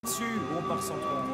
Dessus, ou on part sans tronc.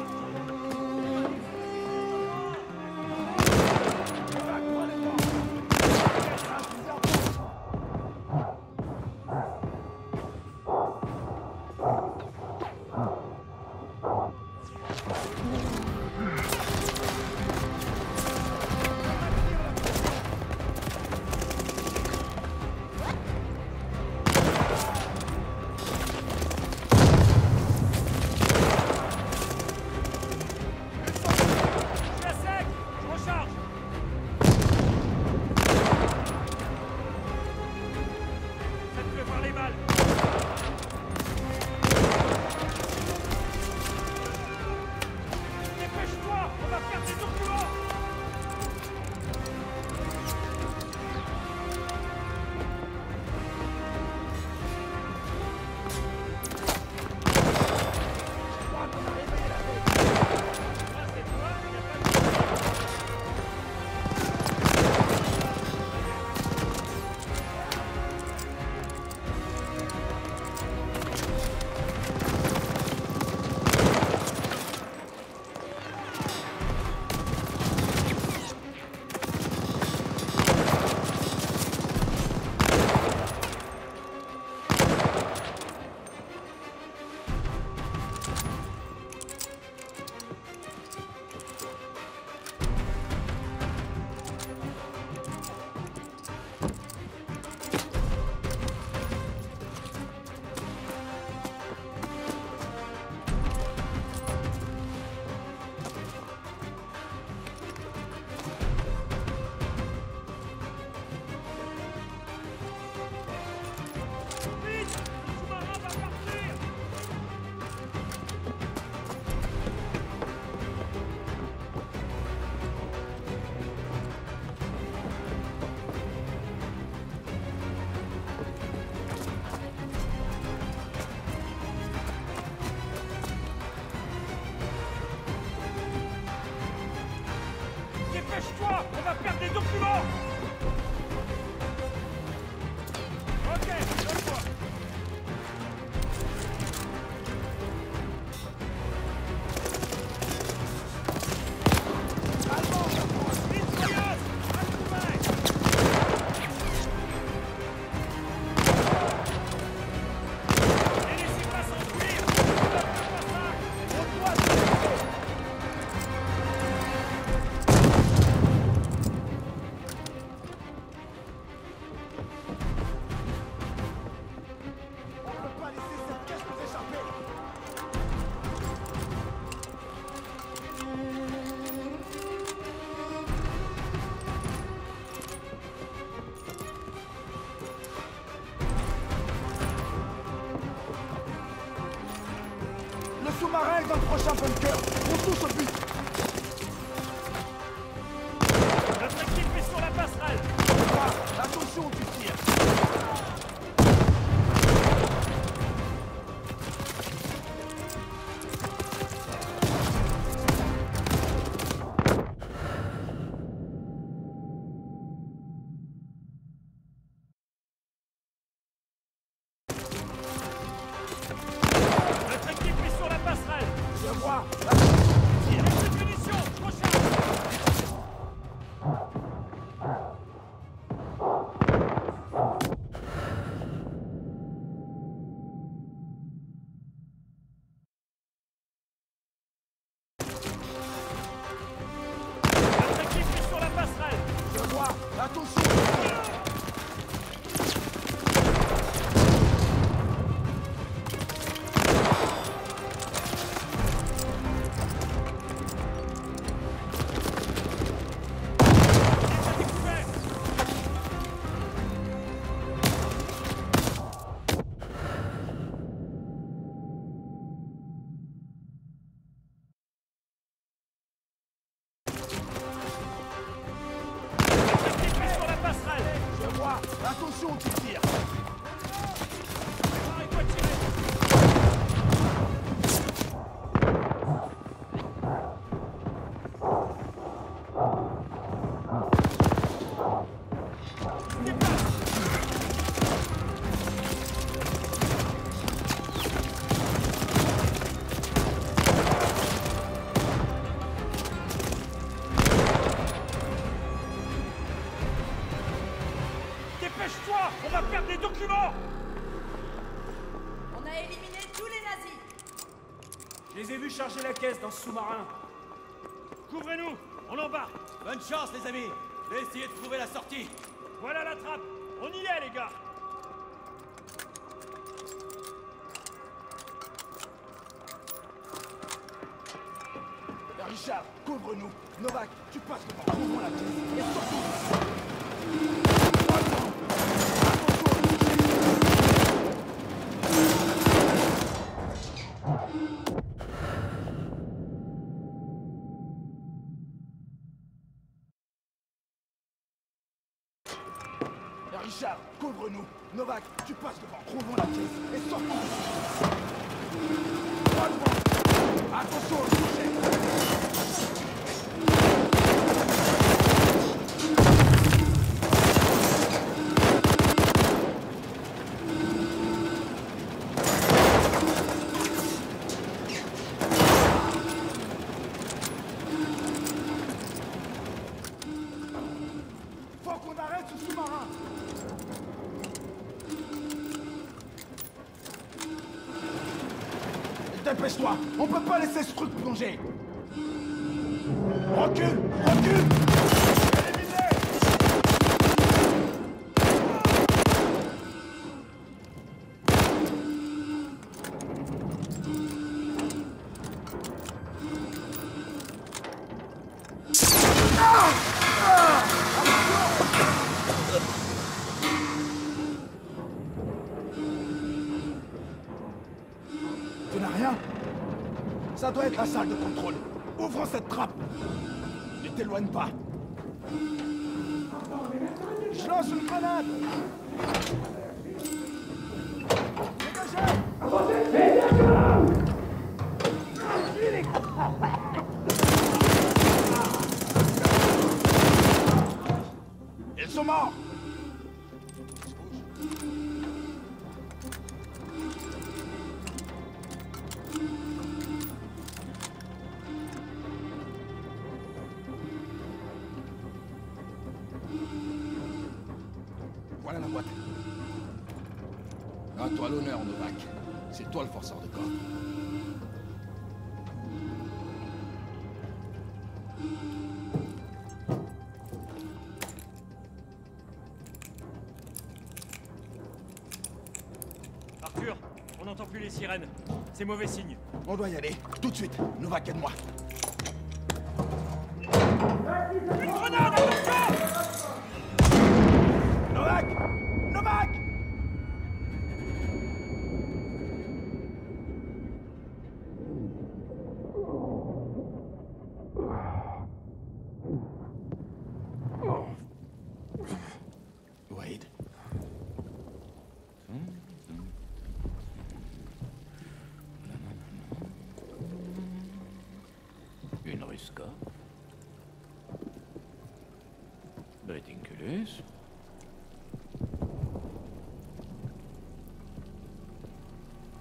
Dépêche-toi, on va perdre des documents. Ok, donne-moi. Le sous-marin est dans le prochain bunker. On touche au but. Notre équipe est sur la passerelle. Attention du tir. Notre équipe est sur la passerelle. Je vois. Tire. Avec des munitions, je recharge. Notre équipe est sur la passerelle. Je vois. Attention. Notre équipe est sur la Je les ai vus charger la caisse dans ce sous-marin. Couvrez-nous, on embarque. Bonne chance, les amis. Je vais essayer de trouver la sortie. Voilà la trappe. On y est, les gars. Richard, couvre-nous. Novak, tu passes devant. Ouvrons la caisse. Et surtout... Richard, couvre-nous. Novak, tu passes devant. Ouvrons la caisse. Et surtout... Droit devant. Attention au sujet. Faut qu'on arrête ce sous-marin. Dépêche-toi, on peut pas laisser ce truc plonger. Recule, recule. Éliminé. Tu n'as rien? Ça doit être la salle de contrôle. Ouvrons cette trappe. Ne t'éloigne pas. Je lance une grenade. Dégagez! Ils sont morts. Voilà la boîte. À toi l'honneur, Novak. C'est toi le forceur de corps. Arthur, on n'entend plus les sirènes. C'est mauvais signe. On doit y aller. Tout de suite. Novak, aide-moi. Une grenade, attention! Novak! Novak! Wade. Une Ruska. Bretinculus.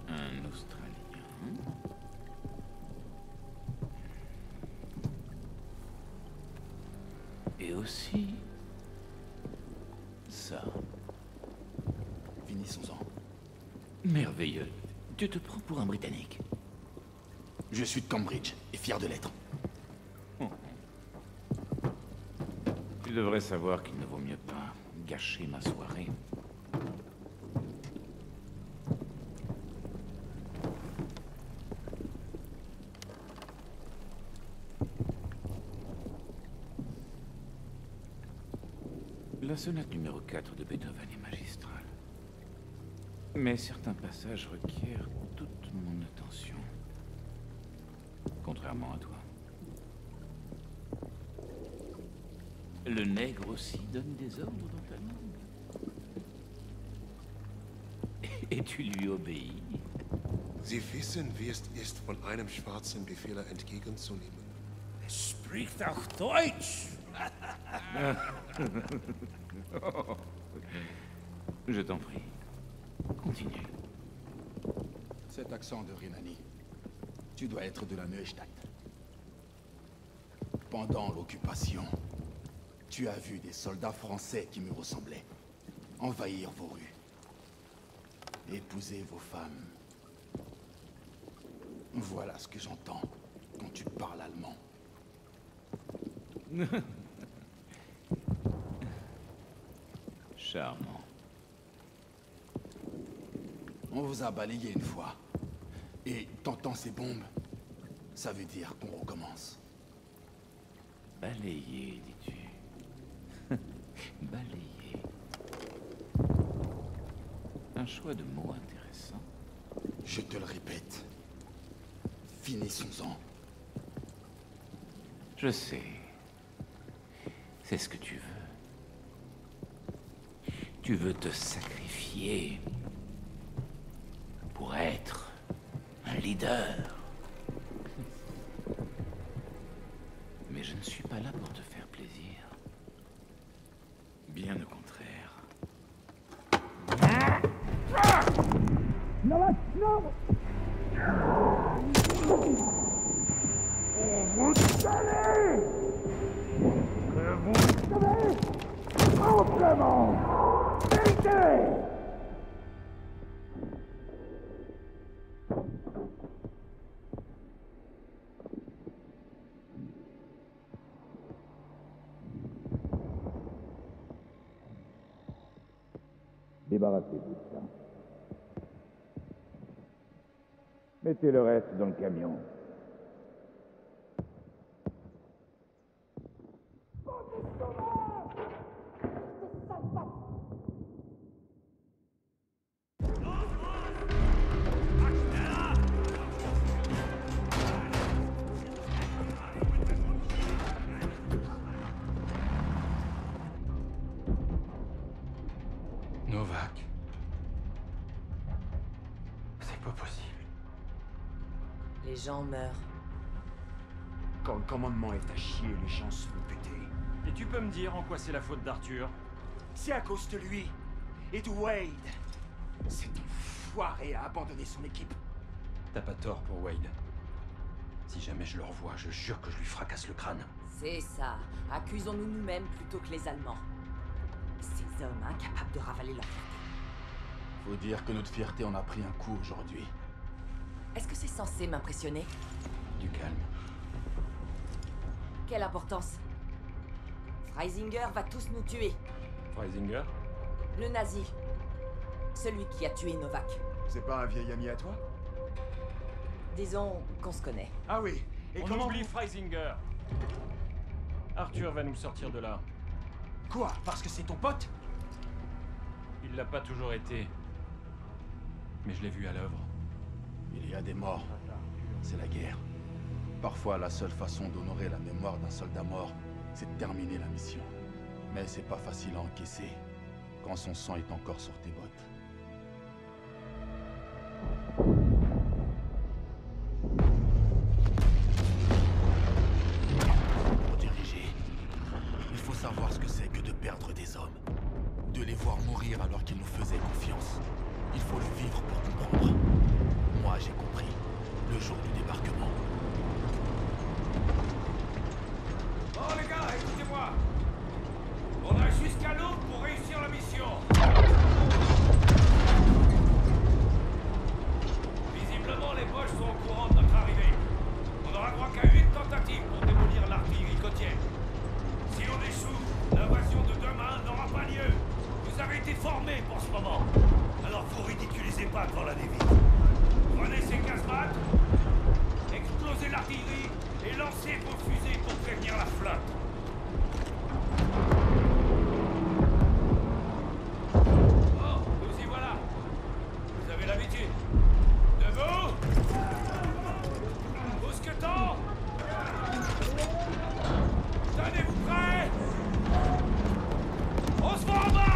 Un Australien. Et aussi... ça. Finissons-en. Merveilleux. Tu te prends pour un Britannique. Je suis de Cambridge et fier de l'être. Tu devrais savoir qu'il ne vaut mieux pas gâcher ma soirée. La sonate numéro 4 de Beethoven est magistrale. Mais certains passages requièrent toute mon attention. Contrairement à toi. Le nègre aussi donne des ordres dans ta langue. Et tu lui obéis. Sie wissen, wie es ist, von einem schwarzen Befehler entgegenzunehmen. Spricht auch Deutsch! Je t'en prie. Continue. Cet accent de Rhénanie, tu dois être de la Neustadt. Pendant l'occupation, tu as vu des soldats français qui me ressemblaient envahir vos rues, épouser vos femmes. Voilà ce que j'entends quand tu parles allemand. Charmant. On vous a balayé une fois. Et t'entends ces bombes, ça veut dire qu'on recommence. Balayé, dis-tu. Balayé. Un choix de mots intéressant. Je te le répète. Finissons-en. Je sais. C'est ce que tu veux. Tu veux te sacrifier pour être un leader. Mais je ne suis pas là pour te faire plaisir. Bien au contraire. Débarrassez-vous de ça. Mettez le reste dans le camion. Novak. C'est pas possible. Les gens meurent. Quand le commandement est à chier, les gens se font buter. Et tu peux me dire en quoi c'est la faute d'Arthur? C'est à cause de lui et de Wade. Cet enfoiré a abandonné son équipe. T'as pas tort pour Wade. Si jamais je le revois, je jure que je lui fracasse le crâne. C'est ça. Accusons-nous nous-mêmes plutôt que les Allemands. Ces hommes incapables de ravaler leur fierté. Faut dire que notre fierté en a pris un coup aujourd'hui. Est-ce que c'est censé m'impressionner? Du calme. Quelle importance? Freisinger va tous nous tuer. Freisinger? Le nazi. Celui qui a tué Novak. C'est pas un vieil ami à toi? Disons qu'on se connaît. Ah oui. Et On comment oublie Freisinger. Arthur va nous sortir de là. Quoi? Parce que c'est ton pote? Il l'a pas toujours été. Mais je l'ai vu à l'œuvre. Il y a des morts. C'est la guerre. Parfois, la seule façon d'honorer la mémoire d'un soldat mort, c'est de terminer la mission. Mais c'est pas facile à encaisser quand son sang est encore sur tes bottes. Pour diriger, il faut savoir ce que c'est que de perdre des hommes. De les voir mourir alors qu'ils nous faisaient confiance. Il faut le vivre pour comprendre. Moi, j'ai compris. Le jour du débarquement. Bon les gars, écoutez-moi. On a jusqu'à l'aube pour réussir la mission. Visiblement, les Boches sont au courant de notre arrivée. On n'aura droit qu'à 8 tentatives pour démolir l'artillerie côtière. Si on échoue, l'invasion de demain n'aura pas lieu. Vous avez été formés pour ce moment. Alors vous ridiculisez pas devant la dévie. Prenez ces casemates, explosez l'artillerie et lancez vos fusées pour prévenir la flotte. Oh, nous y voilà. Vous avez l'habitude. Debout. Mousqueton. Tenez-vous prêts. On se voit en bas.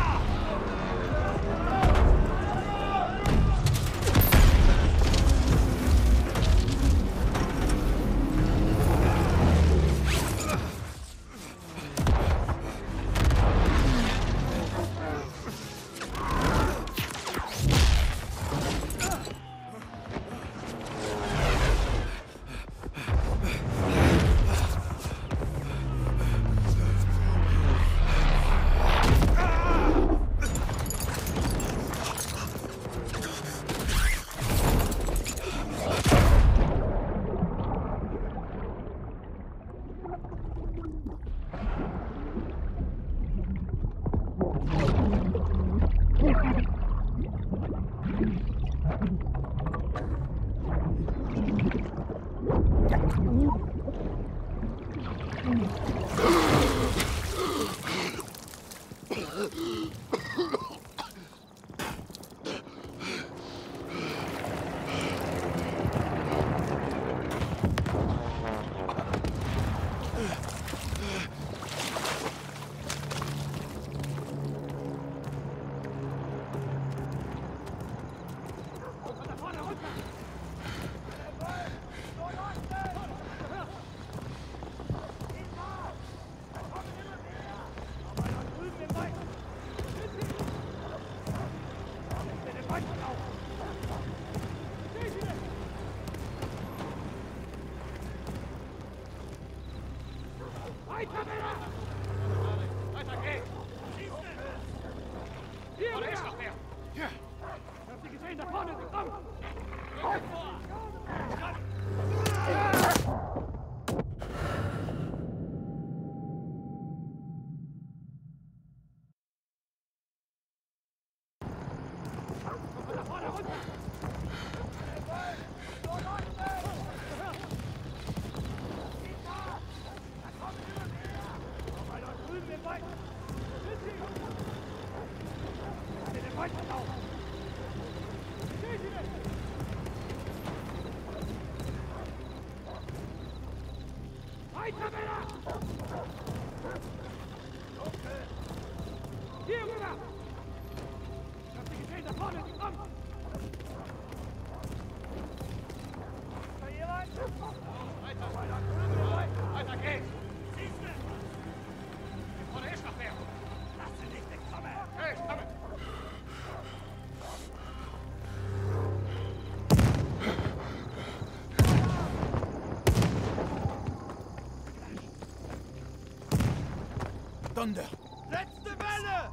Thunder! Letzte Welle!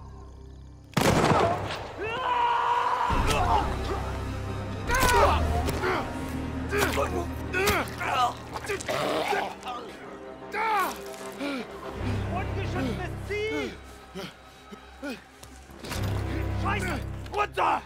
Ungeschütztes Ziel! Scheiße! Runter!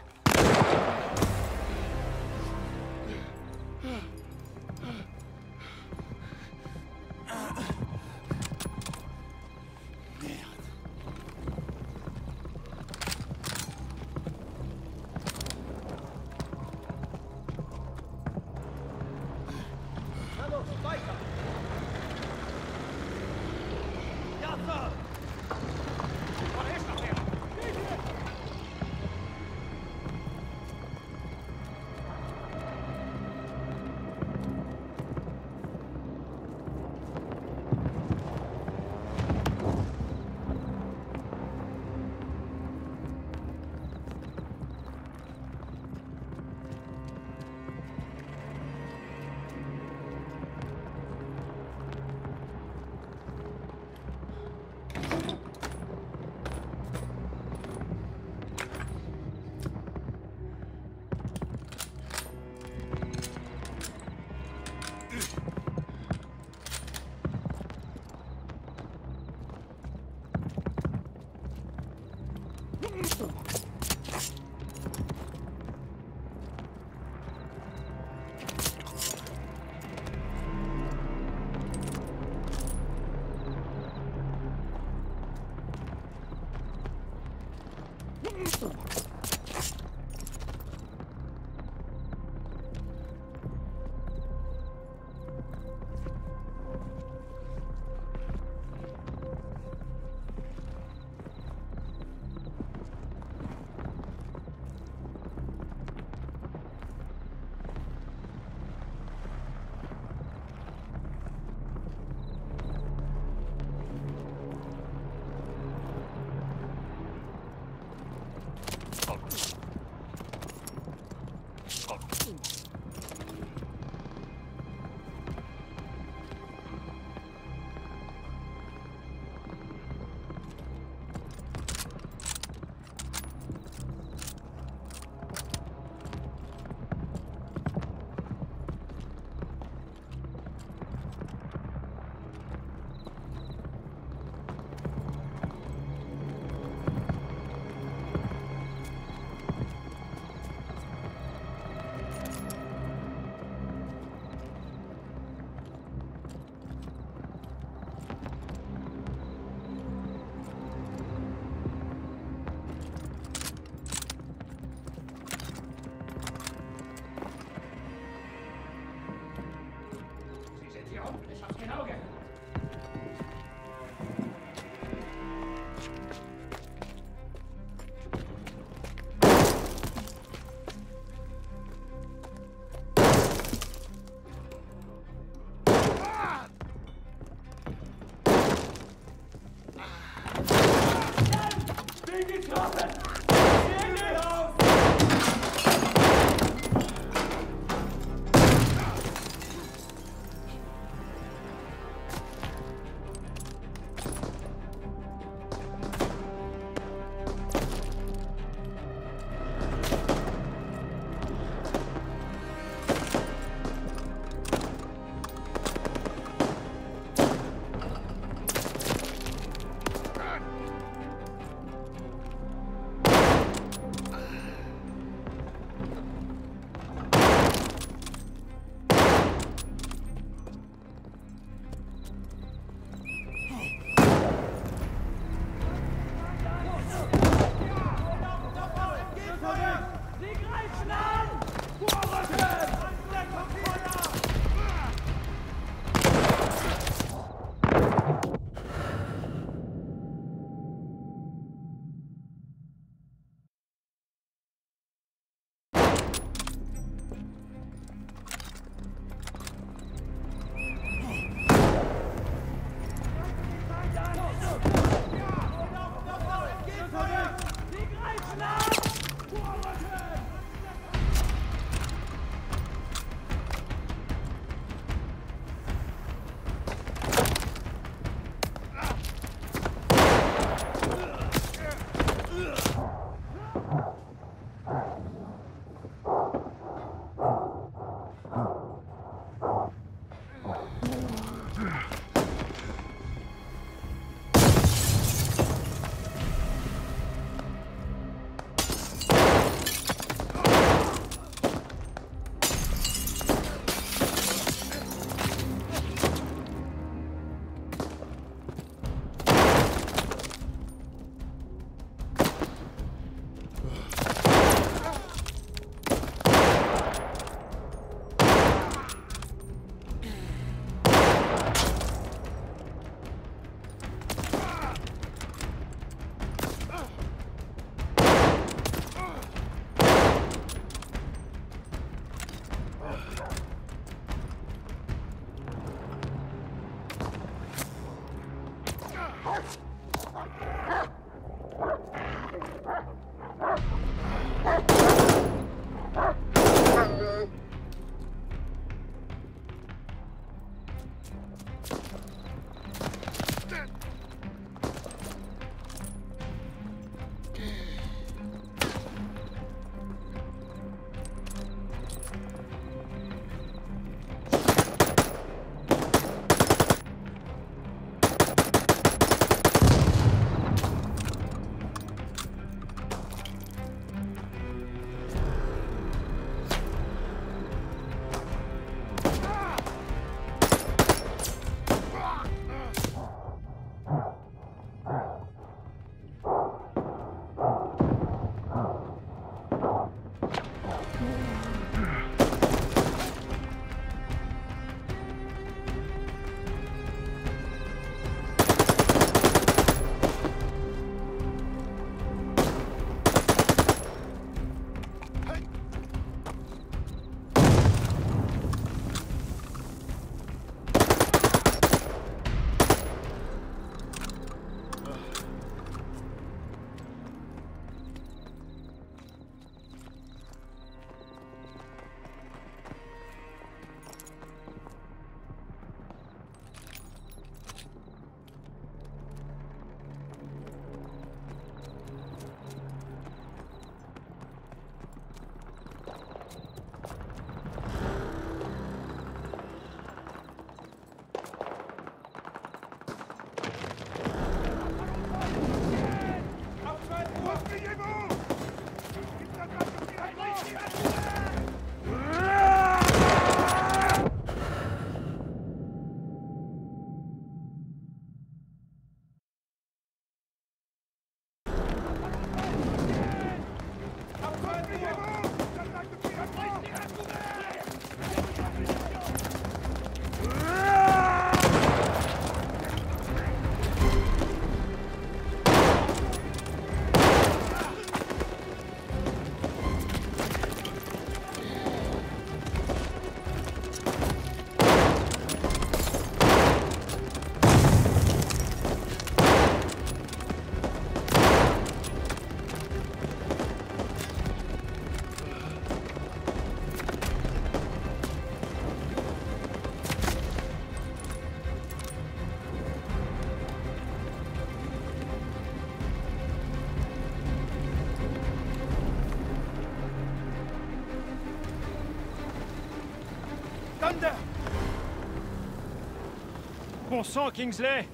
Bon sang, Kingsley!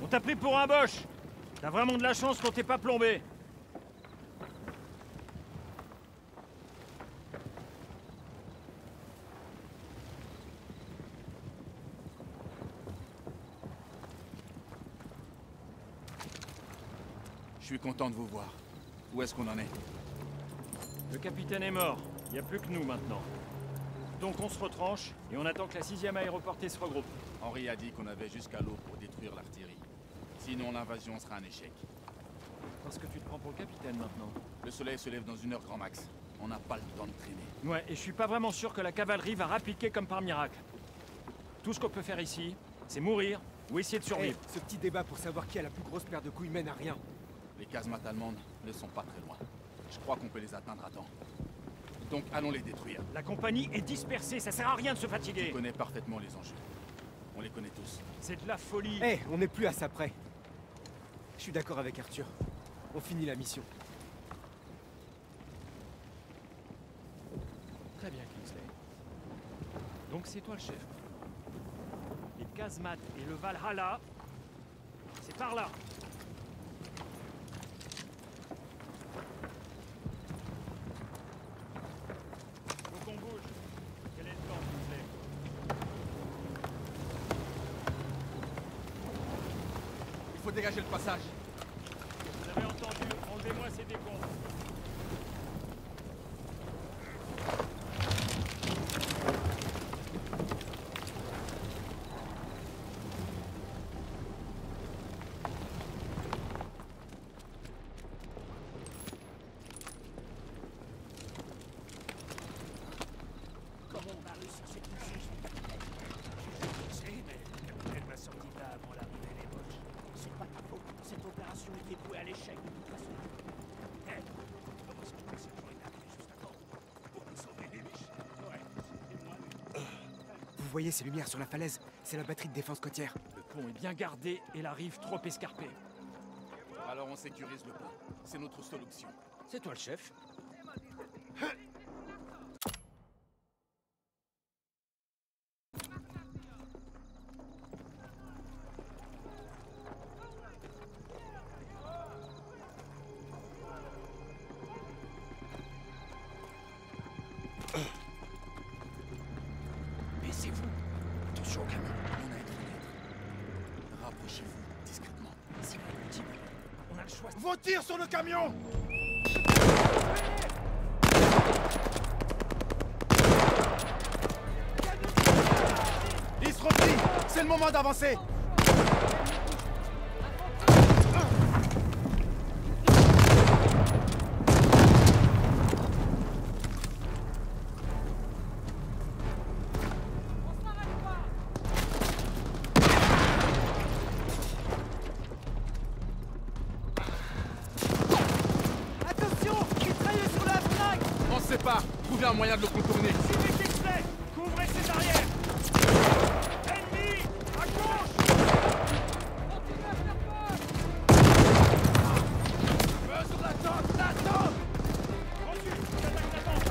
On t'a pris pour un boche! T'as vraiment de la chance qu'on t'ait pas plombé! Je suis content de vous voir. Où est-ce qu'on en est? Le capitaine est mort. Il n'y a plus que nous maintenant. Donc on se retranche et on attend que la 6e aéroportée se regroupe. Henry a dit qu'on avait jusqu'à l'aube pour détruire l'artillerie. Sinon l'invasion sera un échec. Parce que tu te prends pour le capitaine maintenant. Le soleil se lève dans 1 heure grand max. On n'a pas le temps de traîner. Ouais, et je suis pas vraiment sûr que la cavalerie va rappliquer comme par miracle. Tout ce qu'on peut faire ici, c'est mourir ou essayer de survivre. Ce petit débat pour savoir qui a la plus grosse paire de couilles mène à rien. Les casemates allemandes ne sont pas très loin. Je crois qu'on peut les atteindre à temps. Donc allons les détruire. La compagnie est dispersée, ça sert à rien de se fatiguer. Tu connais parfaitement les enjeux. On les connaît tous. C'est de la folie. On n'est plus à ça près. Je suis d'accord avec Arthur. On finit la mission. Très bien, Kingsley. Donc c'est toi le chef. Les casemates et le Valhalla, c'est par là. Faut qu'on bouge. Quel est le temps, Kingsley? Il faut dégager le passage. Vous avez entendu, enlevez-moi ces décombres. Comment on a réussi cette mission? Je sais, mais le capitaine m'a sorti de là avant l'arrivée des Boches. C'est pas ta faute. Cette opération était vouée à l'échec de toute façon. Heureusement que cette journée est arrivée juste à temps pour nous sauver les riches. Ouais, et moi. Vous voyez ces lumières sur la falaise? C'est la batterie de défense côtière. Le pont est bien gardé et la rive trop escarpée. Alors on sécurise le pont. C'est notre seule option. C'est toi le chef. Baissez-vous. Attention au camion. On a une fenêtre. Rapprochez-vous discrètement. C'est pas ultime. On a le choix. Vos tirs sur le camion! Il se replie! C'est le moment d'avancer! Trouvez un moyen de le contourner. Suivez Kingsley! Couvrez ses arrières! Ennemi! À gauche! Continuez à faire peur! Feu sur la tente! La tente! Reçu! J'attaque la tente!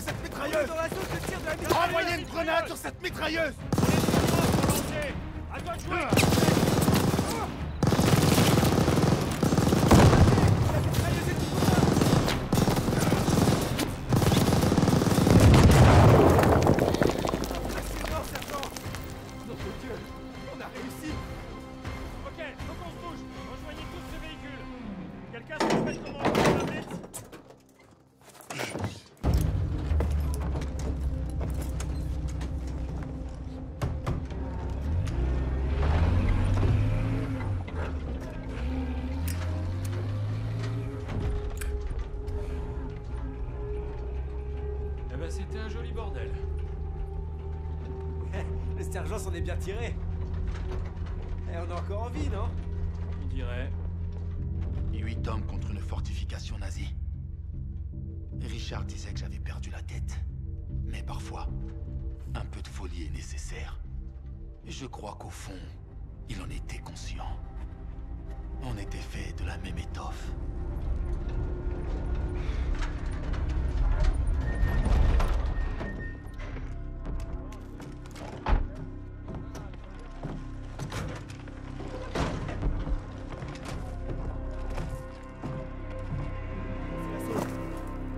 Utilisez cette mitrailleuse! Dans la zone de tir de la mitrailleuse! Envoyez une grenade sur cette mitrailleuse! À toi de jouer! La mitrailleuse est tout droit! C'est mort, sergent! Notre Dieu! On a réussi! Ok, faut qu'on se bouge. Rejoignez tous ce véhicule. Quelqu'un se rappelle comment on fait la blitz? Eh ben, c'était un joli bordel. Le sergent s'en est bien tiré! Et on a encore envie, non? On dirait. 8 hommes contre une fortification nazie. Richard disait que j'avais perdu la tête. Mais parfois, un peu de folie est nécessaire. Je crois qu'au fond, il en était conscient. On était fait de la même étoffe.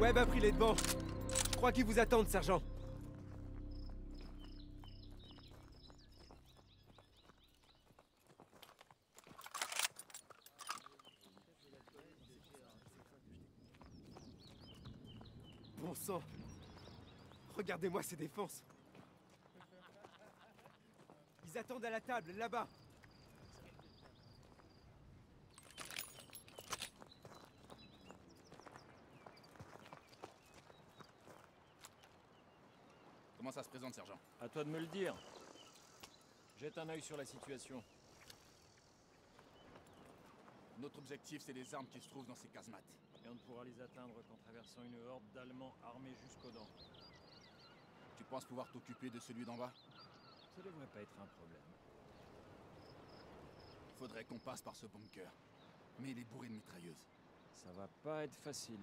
Webb a pris les devants. Je crois qu'ils vous attendent, sergent. Bon sang. Regardez-moi ces défenses. Ils attendent à la table, là-bas. Comment ça se présente, sergent? À toi de me le dire. Jette un œil sur la situation. Notre objectif, c'est les armes qui se trouvent dans ces casemates. Et on ne pourra les atteindre qu'en traversant une horde d'Allemands armés jusqu'aux dents. Tu penses pouvoir t'occuper de celui d'en bas? Ça devrait pas être un problème. Faudrait qu'on passe par ce bunker. Mais il est bourré de mitrailleuses. Ça va pas être facile.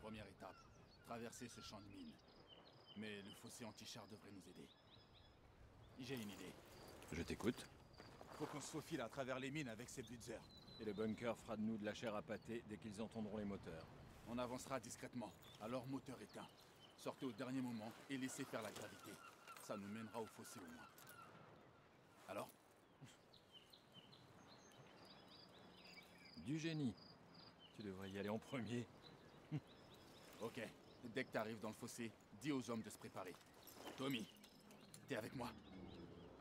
Première étape, traverser ce champ de mines. Mais le fossé anti-char devrait nous aider. J'ai une idée. Je t'écoute. Faut qu'on se faufile à travers les mines avec ces blitzers. Et le bunker fera de nous de la chair à pâté dès qu'ils entendront les moteurs. On avancera discrètement, alors moteur éteint. Sortez au dernier moment et laissez faire la gravité. Ça nous mènera au fossé au moins. Alors? Du génie. Tu devrais y aller en premier. Ok. Dès que t'arrives dans le fossé, dis aux hommes de se préparer. Tommy, t'es avec moi?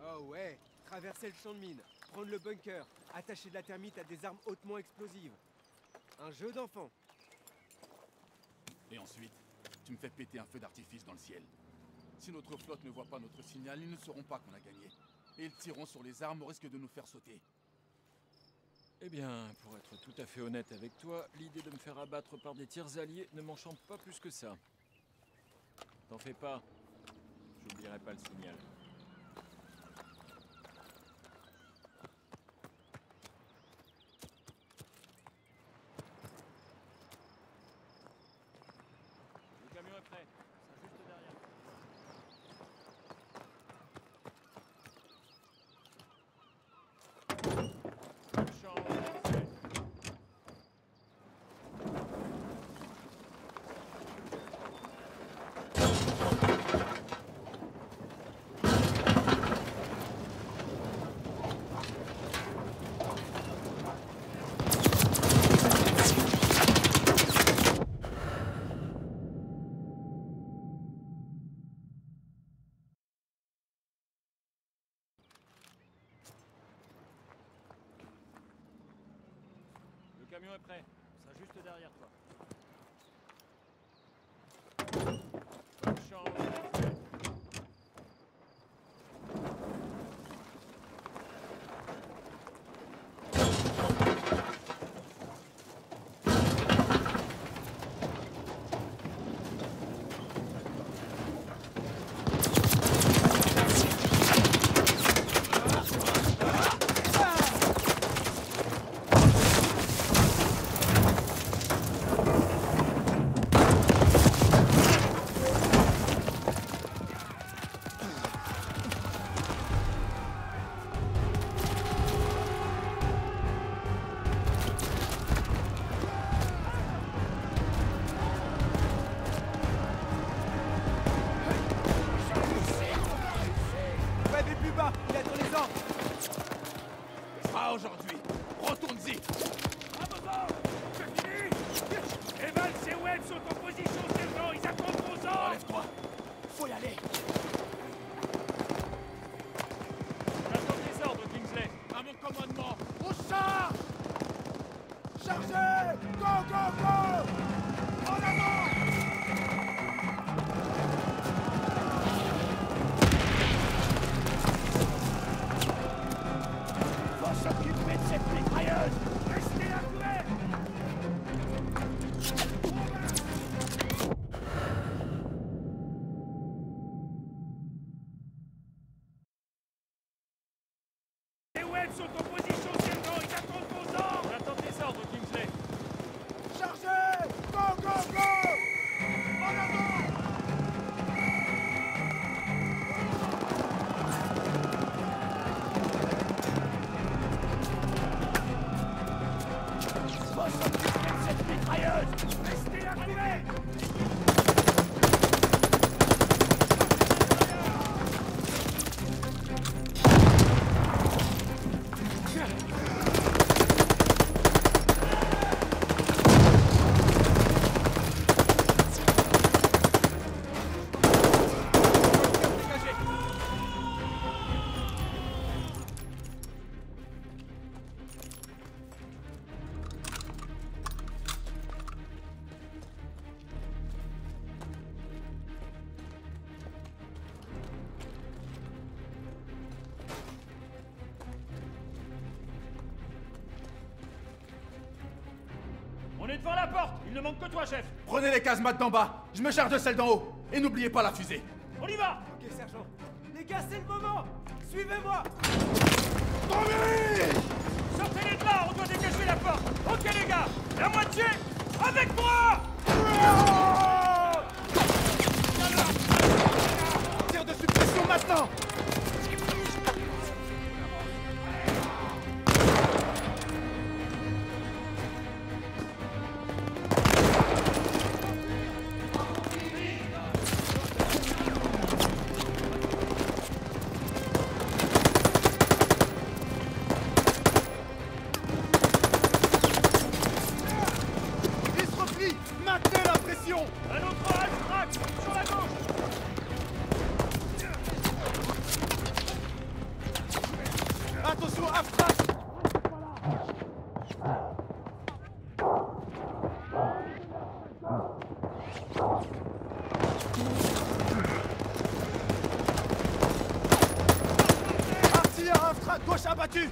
Oh ouais, traverser le champ de mine, prendre le bunker, attacher de la thermite à des armes hautement explosives. Un jeu d'enfant. Et ensuite, tu me fais péter un feu d'artifice dans le ciel. Si notre flotte ne voit pas notre signal, ils ne sauront pas qu'on a gagné. Et ils tireront sur les armes au risque de nous faire sauter. Eh bien, pour être tout à fait honnête avec toi, l'idée de me faire abattre par des tirs alliés ne m'enchante pas plus que ça. T'en fais pas. J'oublierai pas le signal. Le camion est prêt. Ça juste derrière. Le camion est prêt. Ça juste derrière toi. Bonne chance. Retourne-y! C'est fini! Evans et Webb sont en position, sergent! Ils attendent vos ordres! Enlève-toi! Faut y aller! J'attends tes ordres, Kingsley. À mon commandement! Au char! Chargez! Go, go, go! En avant! Faut s'occuper de cette mitrailleuse! Restez à couvert! Les Webb sont en position, sergent! Ils attendent vos ordres! J'attends tes ordres, Kingsley. Chargez! Go, go, go! En avant! Faut s'occuper de cette mitrailleuse! Restez à couvert! On est devant la porte. Il ne manque que toi, chef. Prenez les casemates d'en bas, je me charge de celle d'en haut. Et n'oubliez pas la fusée. On y va. Ok, sergent. Les gars, c'est le moment. Suivez-moi. Sortez-les de là. On doit dégager la porte. Ok, les gars. La moitié. Avec moi. Tir de suppression maintenant! Il se replie! Maintenez la pression! Un autre half-track sur la gauche. Attention, Aftrac! Artilleur Aftrac, gauche abattu!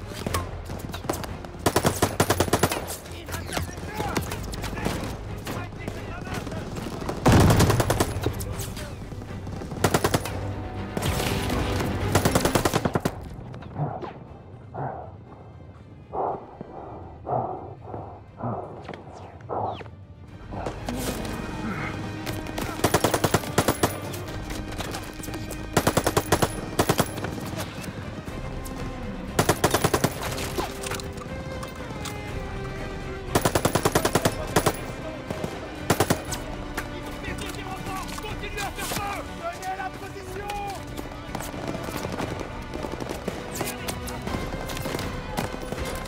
Tenez la position!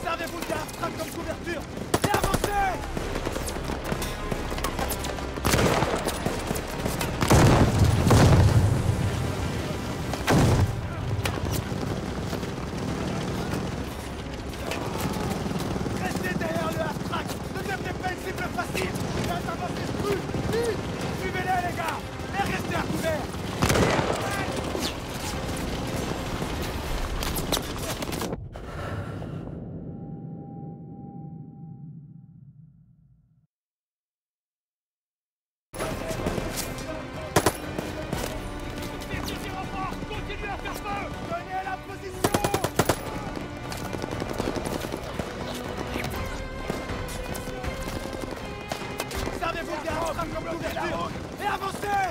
Servez-vous de Aftrac comme couverture et avancez! Restez derrière le Aftrac! Ne devenez pas une cible facile! Faites avancer plus! Vite! Suivez-les, les gars! Et restez à couvert! Continuez à faire feu! Tenez la position! Servez-vous de Aftrac comme couverture et avancez!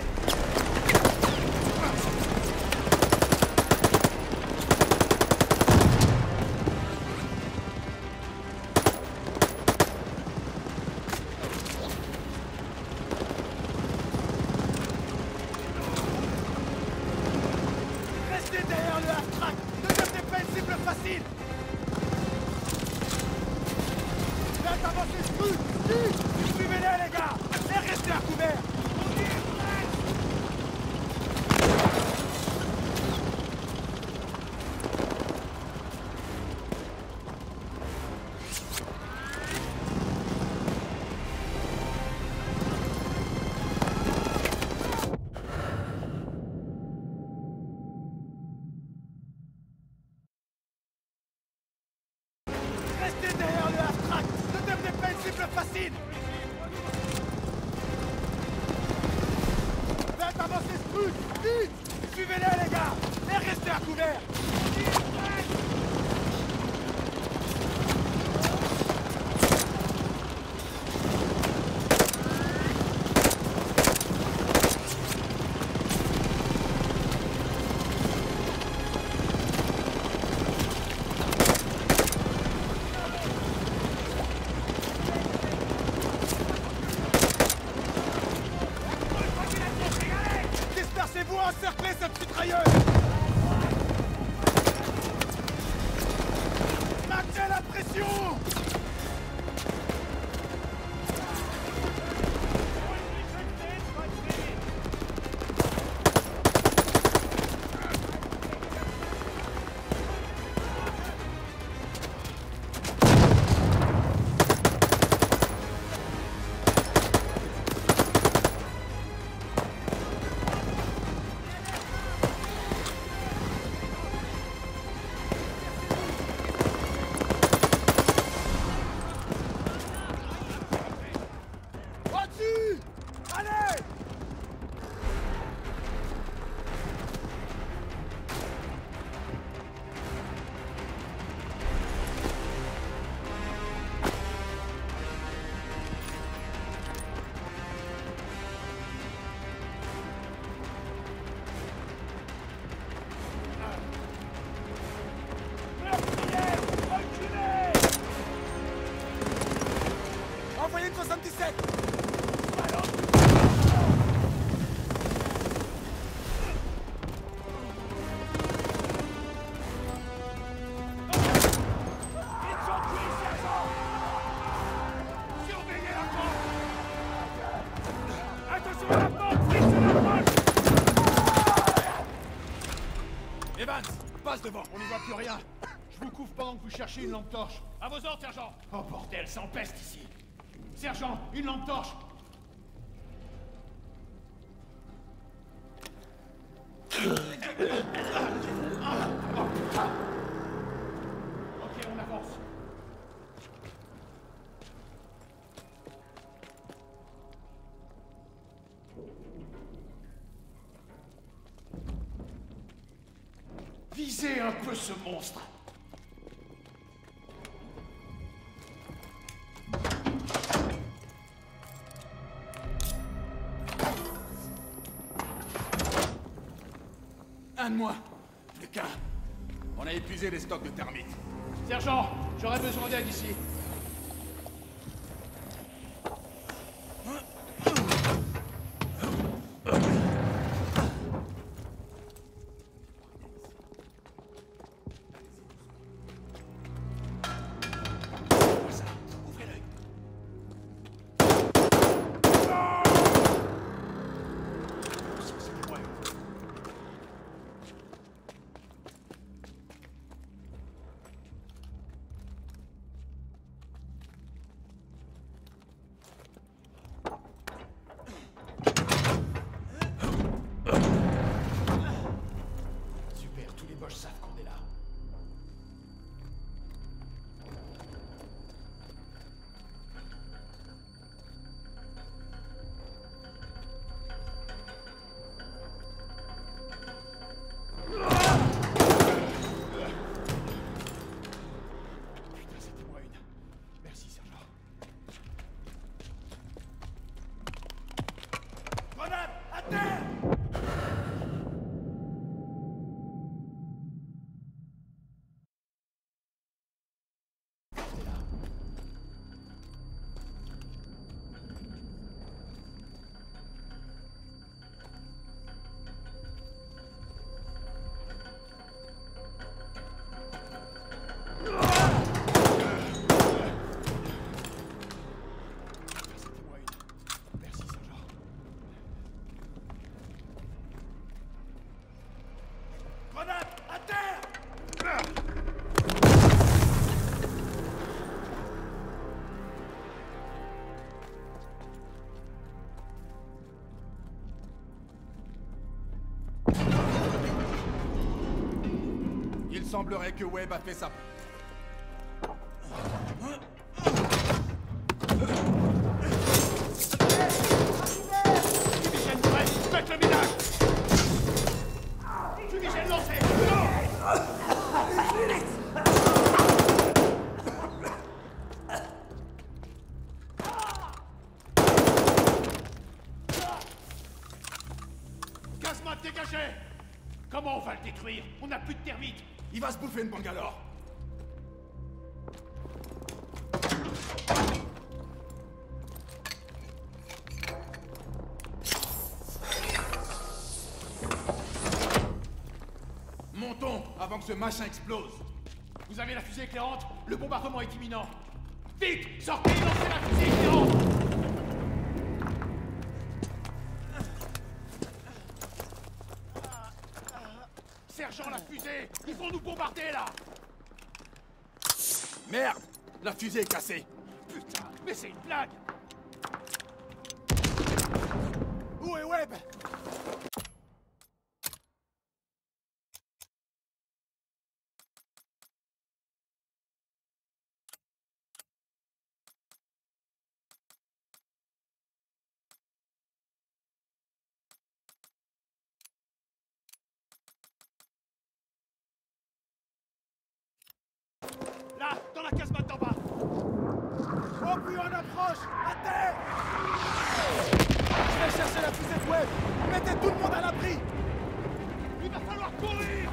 Restez derrière le Aftrac! Ne devenez pas une cible facile! Faites avancer ce truc! Vite! Suivez-les, les gars! Et restez à couvert! Restez derrière le half-track! Ne devenez pas une cible facile! Faites avancer ce truc! Vite! Suivez-les, les gars! Et restez à couvert! Dispersez-vous, encerclez cette mitrailleuse! Maintenez la pression! Au-dessus! Allez! Envoyez une 77! Attention à la porte! Vite sur la porte! Evans, passe devant, on n'y voit plus rien. Je vous couvre pendant que vous cherchez une lampe torche. À vos ordres, sergent! Oh bordel, ça empeste ici. Sergent, une lampe torche. Ok, on avance. Visez un peu ce monstre. Un de moins. Plus qu'un. On a épuisé les stocks de termites. Sergent, j'aurais besoin d'aide ici. semblerait que Webb a fait ça. Fumigène prêt! Faites le ménage! Fumigène lancé! Casemate dégagé! Comment on va le détruire? On n'a plus de termites! Il va se bouffer une Bangalore. Montons avant que ce machin explose. Vous avez la fusée éclairante? Le bombardement est imminent! Vite! Sortez et lancez la fusée éclairante! Sergent, la fusée! Ils vont nous bombarder, là! Merde! La fusée est cassée. Putain, mais c'est une blague! Où est Webb? Là, dans la casemate d'en bas! Oh plus en approche! À terre! Je vais chercher la fusée de Webb! Mettez tout le monde à l'abri! Il va falloir courir!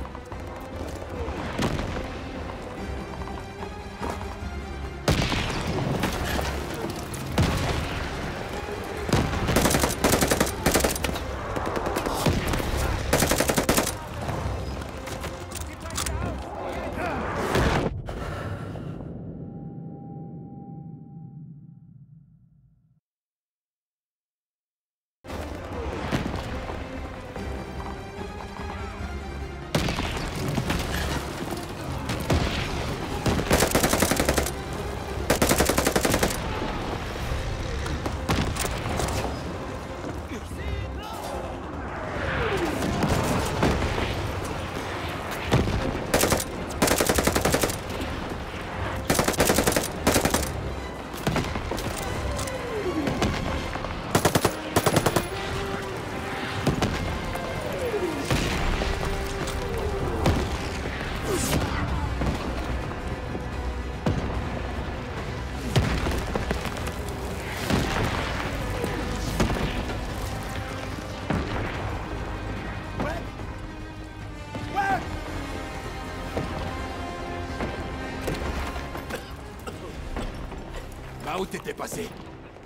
Bah où t'étais passé?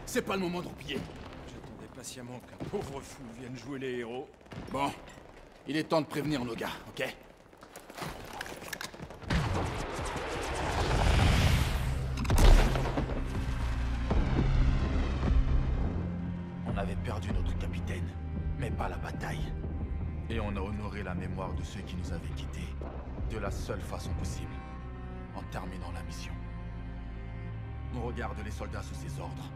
C'est pas le moment de roupiller. J'attendais patiemment qu'un pauvre fou vienne jouer les héros. Bon, il est temps de prévenir nos gars, ok? On avait perdu notre capitaine, mais pas la bataille. Et on a honoré la mémoire de ceux qui nous avaient quittés, de la seule façon possible, en terminant la mission. On regarde les soldats sous ses ordres,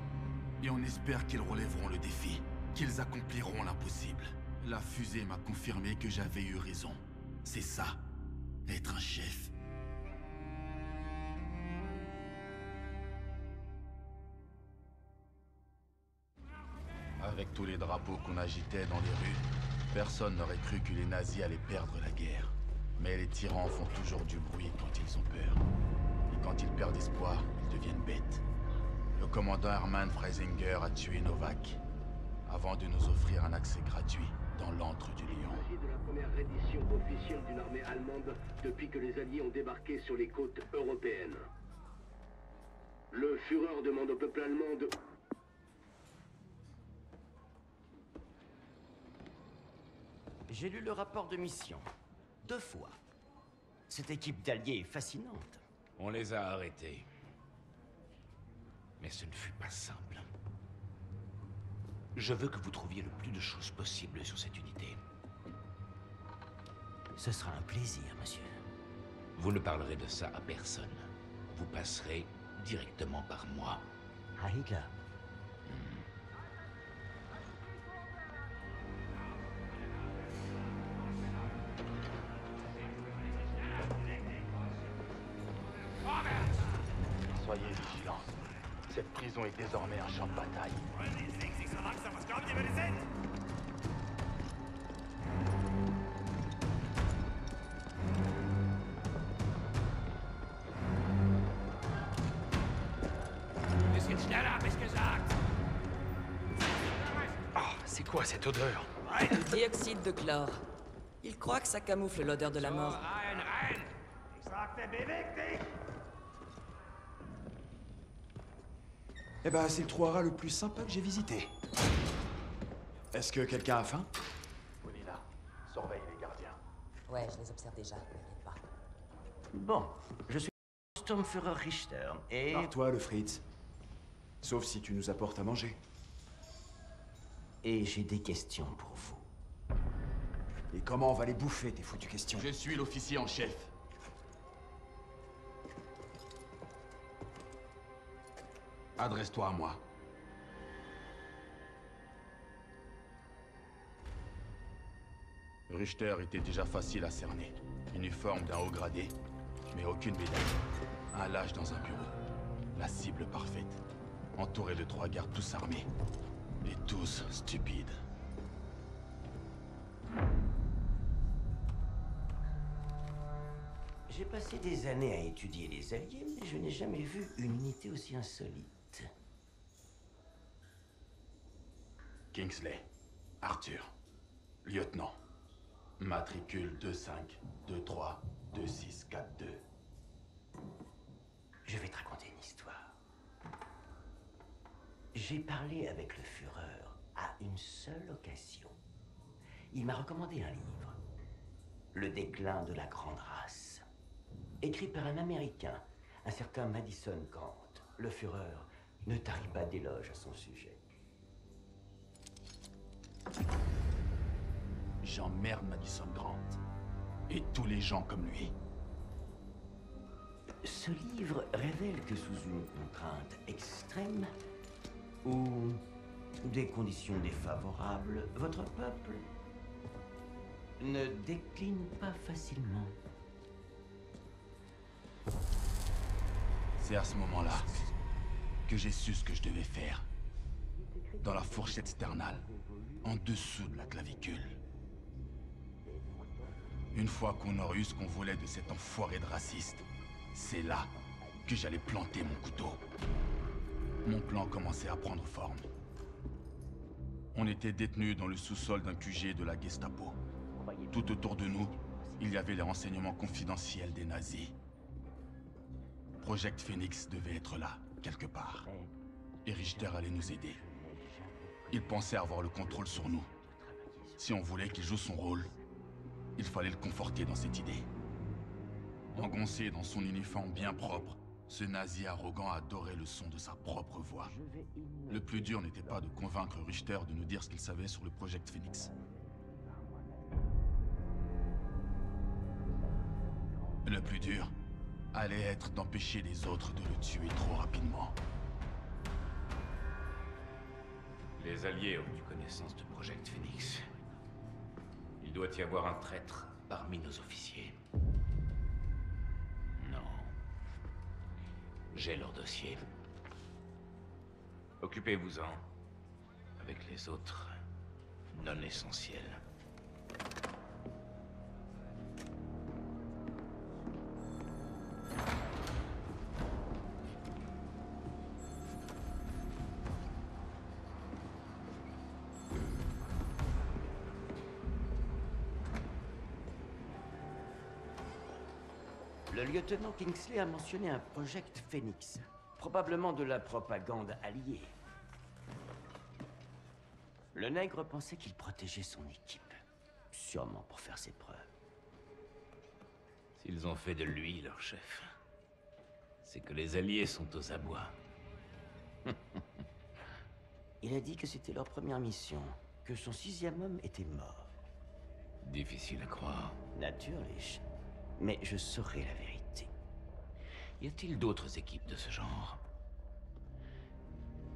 et on espère qu'ils relèveront le défi, qu'ils accompliront l'impossible. La fusée m'a confirmé que j'avais eu raison. C'est ça, être un chef. Avec tous les drapeaux qu'on agitait dans les rues, personne n'aurait cru que les nazis allaient perdre la guerre. Mais les tyrans font toujours du bruit quand ils ont peur. Et quand ils perdent espoir, ils deviennent bêtes. Le commandant Hermann Freisinger a tué Novak, avant de nous offrir un accès gratuit dans l'antre du lion. Il s'agit de la première reddition officielle d'une armée allemande depuis que les Alliés ont débarqué sur les côtes européennes. Le Führer demande au peuple allemand de... J'ai lu le rapport de mission. 2 fois. Cette équipe d'alliés est fascinante. On les a arrêtés. Mais ce ne fut pas simple. Je veux que vous trouviez le plus de choses possible sur cette unité. Ce sera un plaisir, monsieur. Vous ne parlerez de ça à personne. Vous passerez directement par moi. À Hitler. Cette prison est désormais un champ de bataille. C'est quoi cette odeur? Du dioxyde de chlore. Il croit que ça camoufle l'odeur de la mort. Eh ben, c'est le trou à rats le plus sympa que j'ai visité. Est-ce que quelqu'un a faim? Bonilla, surveille les gardiens. Ouais, je les observe déjà, t'inquiète pas. Bon, je suis Sturmführer Richter, et... Toi, le Fritz. Sauf si tu nous apportes à manger. Et j'ai des questions pour vous. Et comment on va les bouffer, tes foutues questions? Je suis l'officier en chef. Adresse-toi à moi. Richter était déjà facile à cerner. Uniforme d'un haut gradé, mais aucune médaille. Un lâche dans un bureau. La cible parfaite. Entouré de 3 gardes tous armés. Et tous stupides. J'ai passé des années à étudier les Alliés, mais je n'ai jamais vu une unité aussi insolite. Kingsley. Arthur. Lieutenant. Matricule 25232642. Je vais te raconter une histoire. J'ai parlé avec le Führer à une seule occasion. Il m'a recommandé un livre. Le déclin de la grande race. Écrit par un Américain, un certain Madison Grant. Le Führer ne tarit pas d'éloges à son sujet. J'emmerde Madison Grant. Et tous les gens comme lui. Ce livre révèle que sous une contrainte extrême, ou des conditions défavorables, votre peuple ne décline pas facilement. C'est à ce moment-là que j'ai su ce que je devais faire. Dans la fourchette sternale, en dessous de la clavicule. Une fois qu'on aurait eu ce qu'on voulait de cet enfoiré de raciste, c'est là que j'allais planter mon couteau. Mon plan commençait à prendre forme. On était détenus dans le sous-sol d'un QG de la Gestapo. Tout autour de nous, il y avait les renseignements confidentiels des nazis. Project Phoenix devait être là, quelque part. Et Richter allait nous aider. Il pensait avoir le contrôle sur nous. Si on voulait qu'il joue son rôle, il fallait le conforter dans cette idée. Engoncé dans son uniforme bien propre, ce nazi arrogant adorait le son de sa propre voix. Le plus dur n'était pas de convaincre Richter de nous dire ce qu'il savait sur le Project Phoenix. Le plus dur allait être d'empêcher les autres de le tuer trop rapidement. Les Alliés ont eu connaissance de Project Phoenix. Il doit y avoir un traître parmi nos officiers. Non. J'ai leur dossier. Occupez-vous-en. Avec les autres non essentiels. Le lieutenant Kingsley a mentionné un Project Phoenix, probablement de la propagande alliée. Le nègre pensait qu'il protégeait son équipe, sûrement pour faire ses preuves. S'ils ont fait de lui leur chef, c'est que les Alliés sont aux abois. Il a dit que c'était leur première mission, que son 6e homme était mort. Difficile à croire. Natürlich. Mais je saurai la vérité. Y a-t-il d'autres équipes de ce genre?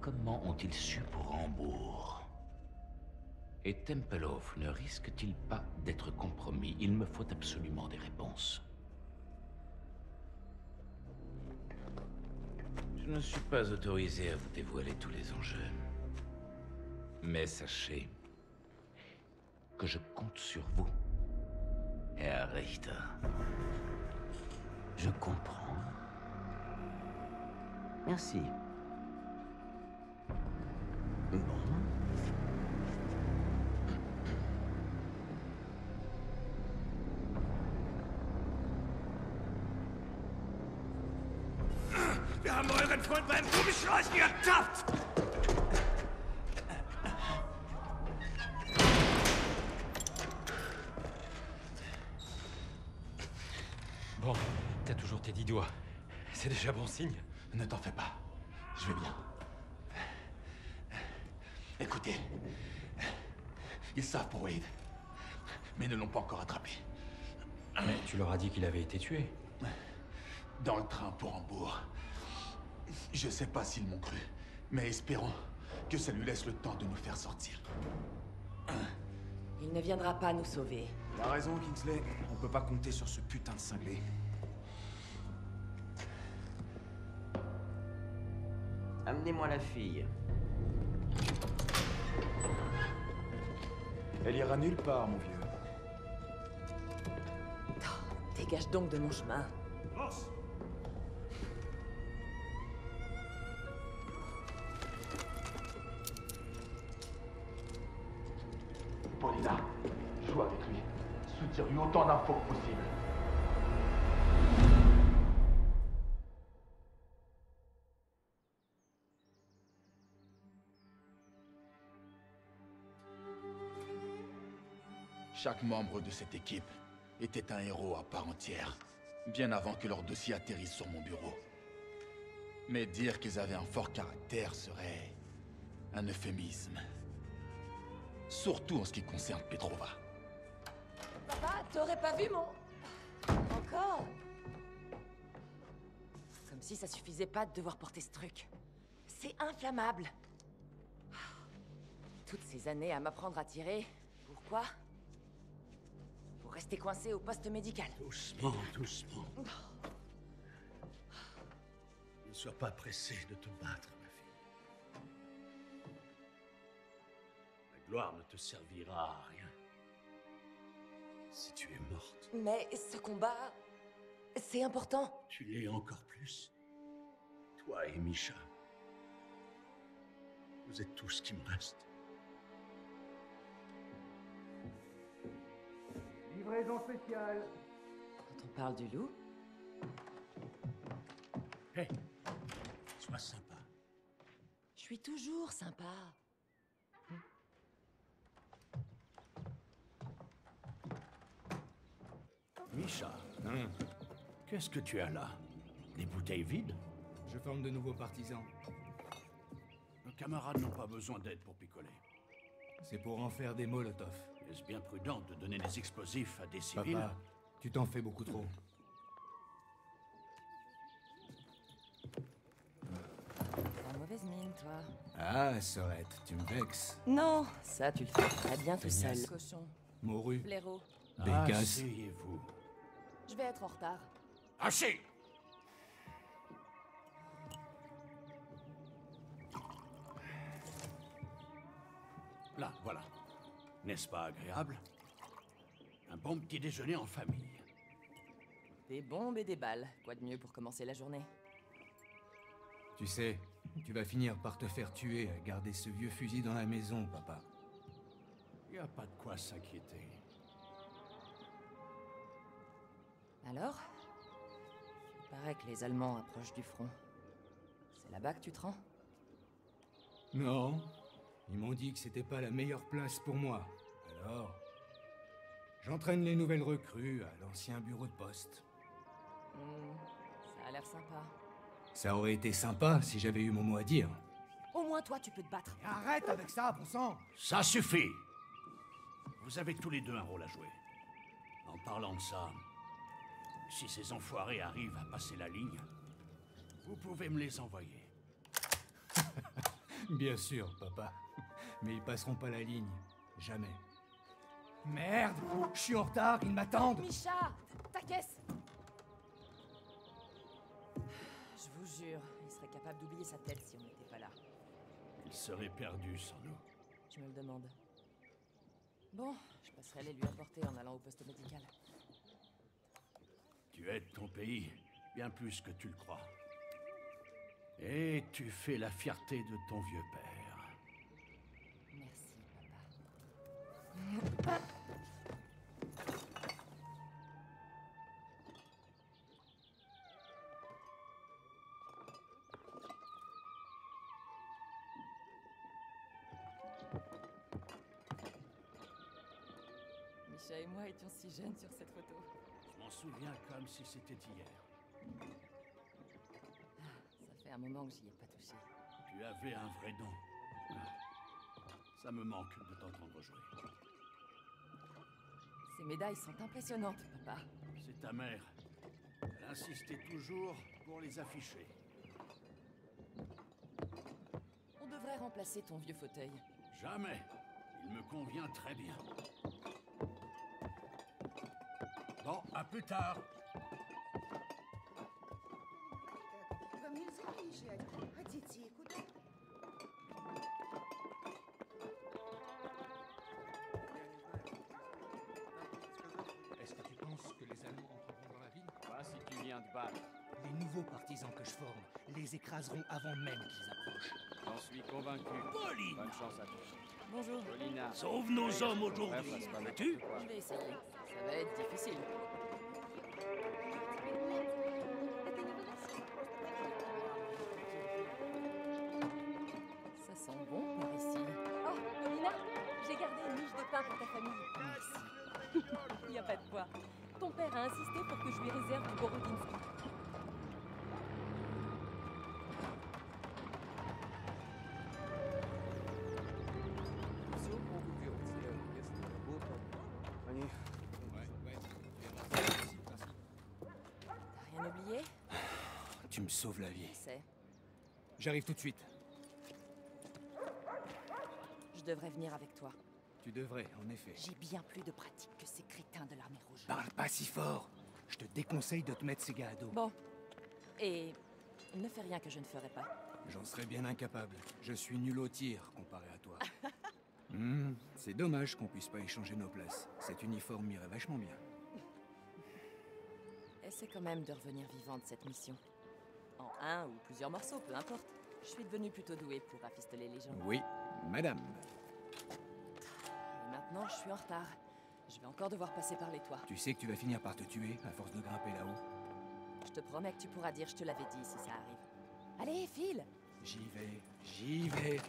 Comment ont-ils su pour Hambourg? Et Tempelhof ne risque-t-il pas d'être compromis? Il me faut absolument des réponses. Je ne suis pas autorisé à vous dévoiler tous les enjeux. Mais sachez que je compte sur vous, Herr Richter. Je comprends. Merci. Bon. Wir haben euren Freund beim Gummischleusen ertappt! Bon, t'as toujours tes 10 doigts. C'est déjà bon signe. Ne t'en fais pas. Je vais bien. Écoutez. Ils savent pour Wade. Mais ne l'ont pas encore attrapé. Mais tu leur as dit qu'il avait été tué. Dans le train pour Hambourg. Je sais pas s'ils m'ont cru. Mais espérons que ça lui laisse le temps de nous faire sortir. Il ne viendra pas nous sauver. T'as raison, Kingsley. On peut pas compter sur ce putain de cinglé. Amenez-moi la fille. Elle ira nulle part, mon vieux. Dégage donc de mon chemin. Paulina, joue avec lui. Soutiens-lui autant d'infos que possible. Chaque membre de cette équipe était un héros à part entière, bien avant que leur dossier atterrisse sur mon bureau. Mais dire qu'ils avaient un fort caractère serait un euphémisme. Surtout en ce qui concerne Petrova. Papa, t'aurais pas vu mon... Encore? Comme si ça suffisait pas de devoir porter ce truc. C'est inflammable. Toutes ces années à m'apprendre à tirer, pourquoi? Pour rester coincé au poste médical. Doucement, doucement. Ne sois pas pressé de te battre, ma fille. La gloire ne te servira à rien si tu es morte. Mais ce combat, c'est important. Tu l'es encore plus. Toi et Misha. Vous êtes tout ce qui me reste. Livraison spéciale. Quand on parle du loup... Hé, sois sympa. Je suis toujours sympa. Misha, qu'est-ce que tu as là? Des bouteilles vides? Je forme de nouveaux partisans. Nos camarades n'ont pas besoin d'aide pour picoler. C'est pour en faire des molotovs. Est-ce bien prudent de donner des explosifs à des civils? Papa, tu t'en fais beaucoup trop. Pas mauvaise mine, toi. Ah, Sorette, tu me vexes. Non, ça tu le fais très bien tout seul. Cochon. Morue. Blaireau. Bécasse. Asseyez-vous. Je vais être en retard. Assez! Là, voilà. N'est-ce pas agréable? Un bon petit déjeuner en famille. Des bombes et des balles. Quoi de mieux pour commencer la journée? Tu sais, tu vas finir par te faire tuer à garder ce vieux fusil dans la maison, papa. Y a pas de quoi s'inquiéter. Alors? Il paraît que les Allemands approchent du front. C'est là-bas que tu te rends? Non. Ils m'ont dit que c'était pas la meilleure place pour moi. Alors... j'entraîne les nouvelles recrues à l'ancien bureau de poste. Ça a l'air sympa. Ça aurait été sympa si j'avais eu mon mot à dire. Au moins toi, tu peux te battre. Arrête avec ça, bon sang! Ça suffit! Vous avez tous les deux un rôle à jouer. En parlant de ça, si ces enfoirés arrivent à passer la ligne, vous pouvez me les envoyer. Bien sûr, papa. Mais ils passeront pas la ligne. Jamais. Merde! Je suis en retard, ils m'attendent! Misha! Ta caisse! Je vous jure, il serait capable capable d'oublier sa tête si on n'était pas là. Il serait perdu sans nous. Je me le demande. Bon, je passerai les lui apporter en allant au poste médical. Tu aides ton pays bien plus que tu le crois. Et tu fais la fierté de ton vieux père. Merci, papa. Misha et moi étions si jeunes sur cette photo. Je m'en souviens comme si c'était hier. Ça fait un moment que j'y ai pas touché. Tu avais un vrai don. Ça me manque de t'entendre jouer. Ces médailles sont impressionnantes, papa. C'est ta mère. Elle insistait toujours pour les afficher. On devrait remplacer ton vieux fauteuil. Jamais. Il me convient très bien. Bon, à plus tard. Вам нельзя уезжать. Хотите и куда? Est-ce que tu penses que les Allemands entreront dans la ville? Pas si tu viens de battre. Les nouveaux partisans que je forme les écraseront avant même qu'ils approchent. J'en suis convaincu. Pauline! Bonne chance à toi. Bonjour. Paulina. Sauve nos hommes aujourd'hui. Tu? Je vais essayer. Ça va être difficile. Ça sent bon par ici. Oh, Paulina, j'ai gardé une miche de pain pour ta famille. Merci. Il n'y a pas de quoi. Ton père a insisté pour que je lui réserve du Borodinsky. T'as rien oublié? Tu me sauves la vie. Je sais. J'arrive tout de suite. Je devrais venir avec toi. Tu devrais, en effet. J'ai bien plus de pratique que ces crétins de l'armée rouge. Parle pas si fort. Je te déconseille de te mettre ces gars à dos. Bon. Et ne fais rien que je ne ferai pas. J'en serais bien incapable. Je suis nul au tir comparé à toi. C'est dommage qu'on puisse pas échanger nos places. Cet uniforme m'irait vachement bien. Essaie quand même de revenir vivant de cette mission. En un ou plusieurs morceaux, peu importe. Je suis devenu plutôt doué pour rafistoler les gens. Oui, madame. Et maintenant, je suis en retard. Je vais encore devoir passer par les toits. Tu sais que tu vas finir par te tuer à force de grimper là-haut. Je te promets que tu pourras dire je te l'avais dit si ça arrive. Allez, file! J'y vais, j'y vais.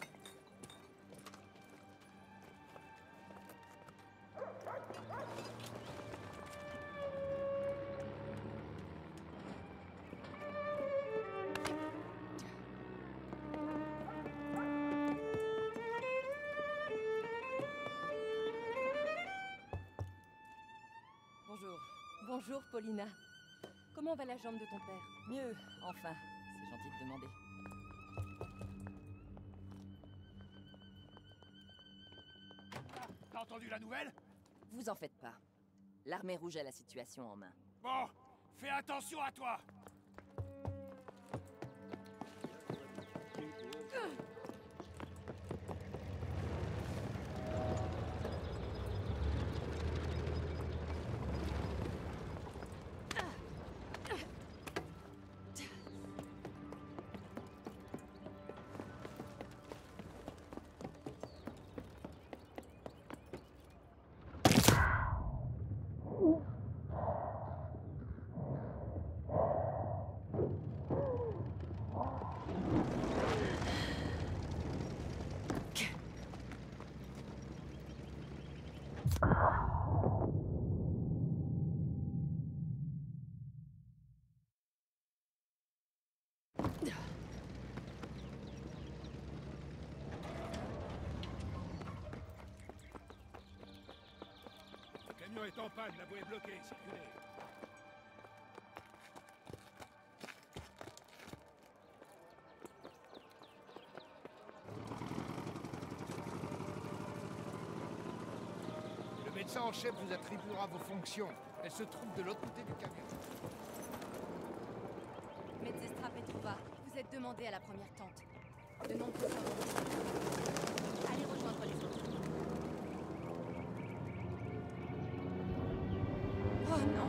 Bonjour. Bonjour, Paulina. Comment va la jambe de ton père? Mieux, enfin. C'est gentil de demander. T'as entendu la nouvelle? Vous en faites pas. L'armée rouge a la situation en main. Bon, fais attention à toi! Le camion est en panne, la voie est bloquée, circulez. Le médecin en chef vous attribuera vos fonctions. Elle se trouve de l'autre côté du camion. Metzestra Petrova, vous vous êtes demandé à la première tente. De nombreux hommes. Allez rejoindre les autres. Oh non!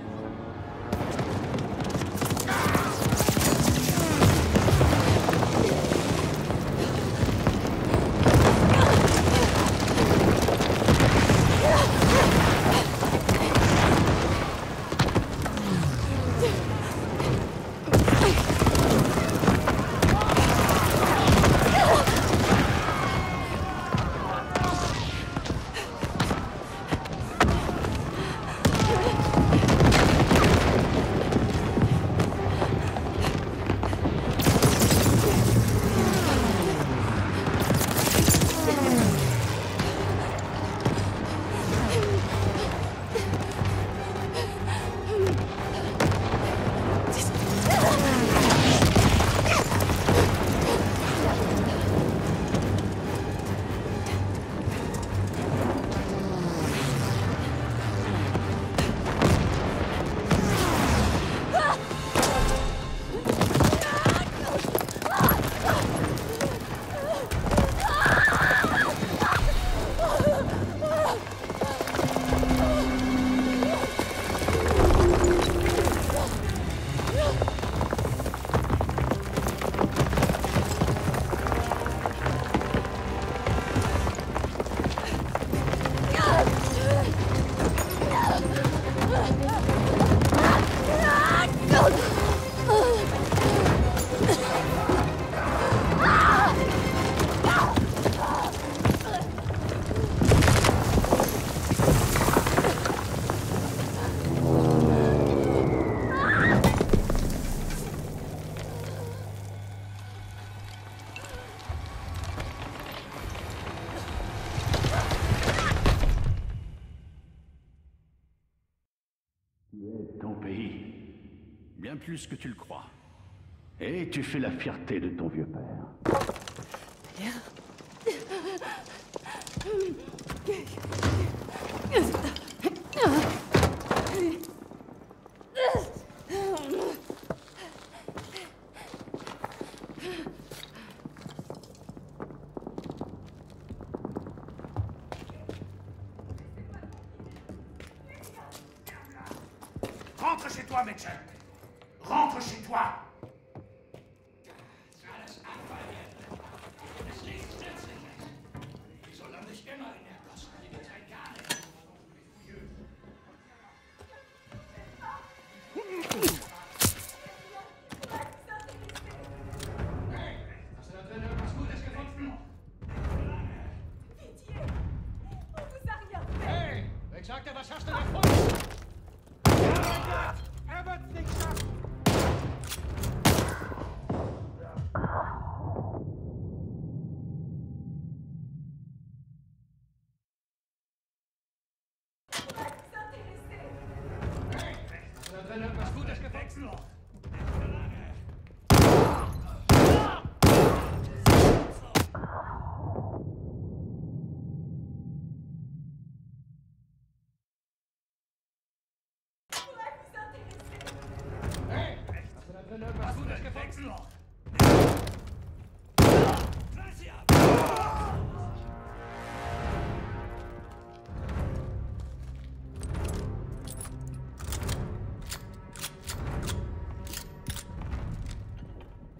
Bien plus que tu le crois. Et tu fais la fierté de ton vieux père. Rentre chez toi, Mitchell. Rentre chez toi.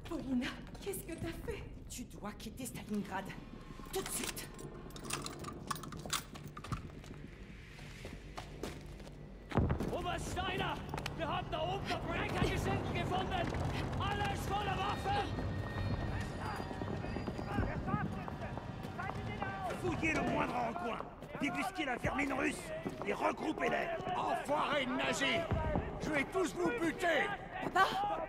Paulina, qu'est-ce que t'as fait? Tu dois quitter Stalingrad. Tout de suite. Oberst Steiner! Wir haben da oben Verbrechergesindel gefunden! Alles voller Waffen! Fouillez le moindre recoin. Débusquez la vermine russe et regroupez-les. Enfoirés de nazis! Je vais tous vous buter! Papa!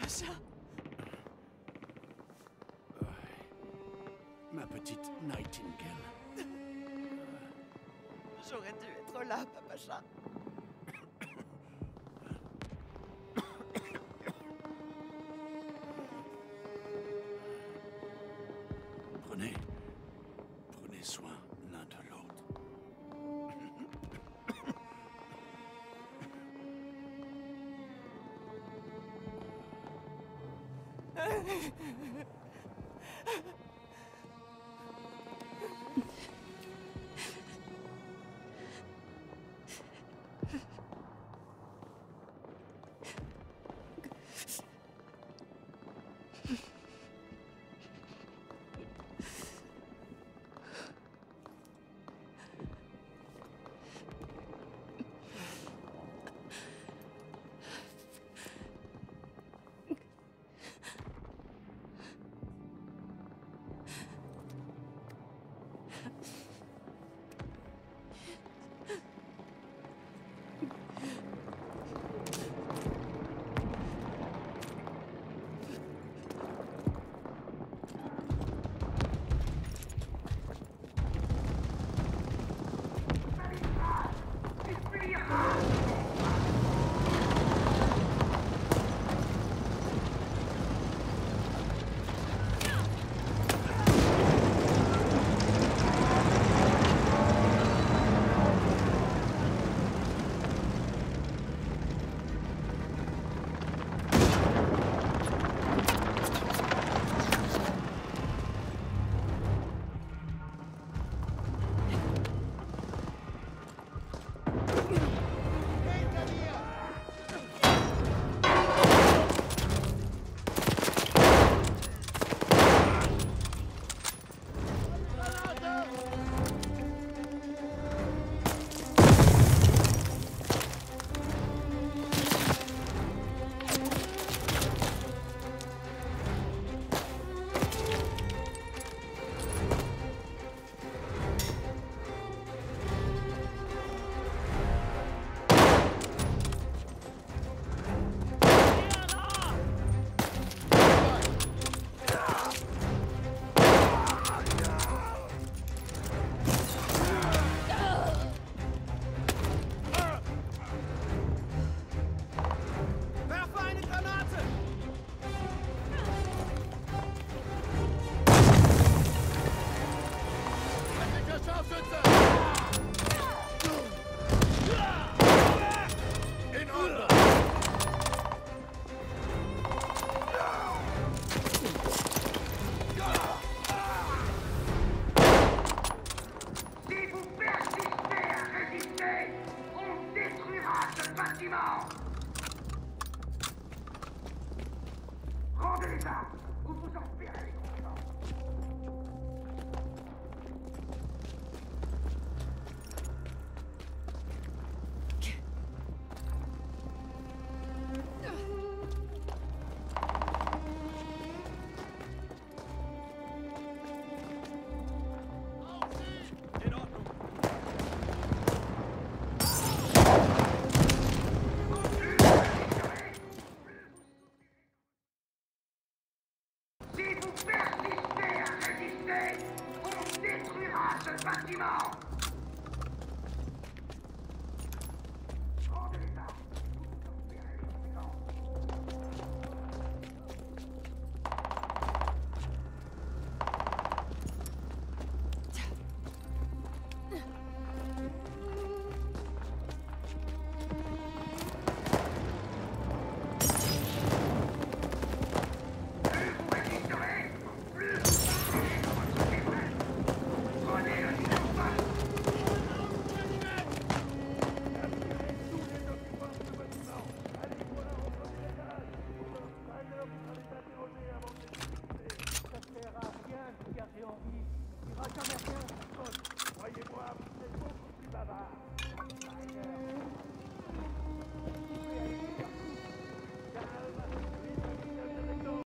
Pacha. Ma petite Nightingale. J'aurais dû être là, Papacha. Prenez soin l'un de l'autre. Rendez les armes, ou vous en paierez les conséquences. Si vous persistez à résister, on détruira ce bâtiment. Rendez les armes.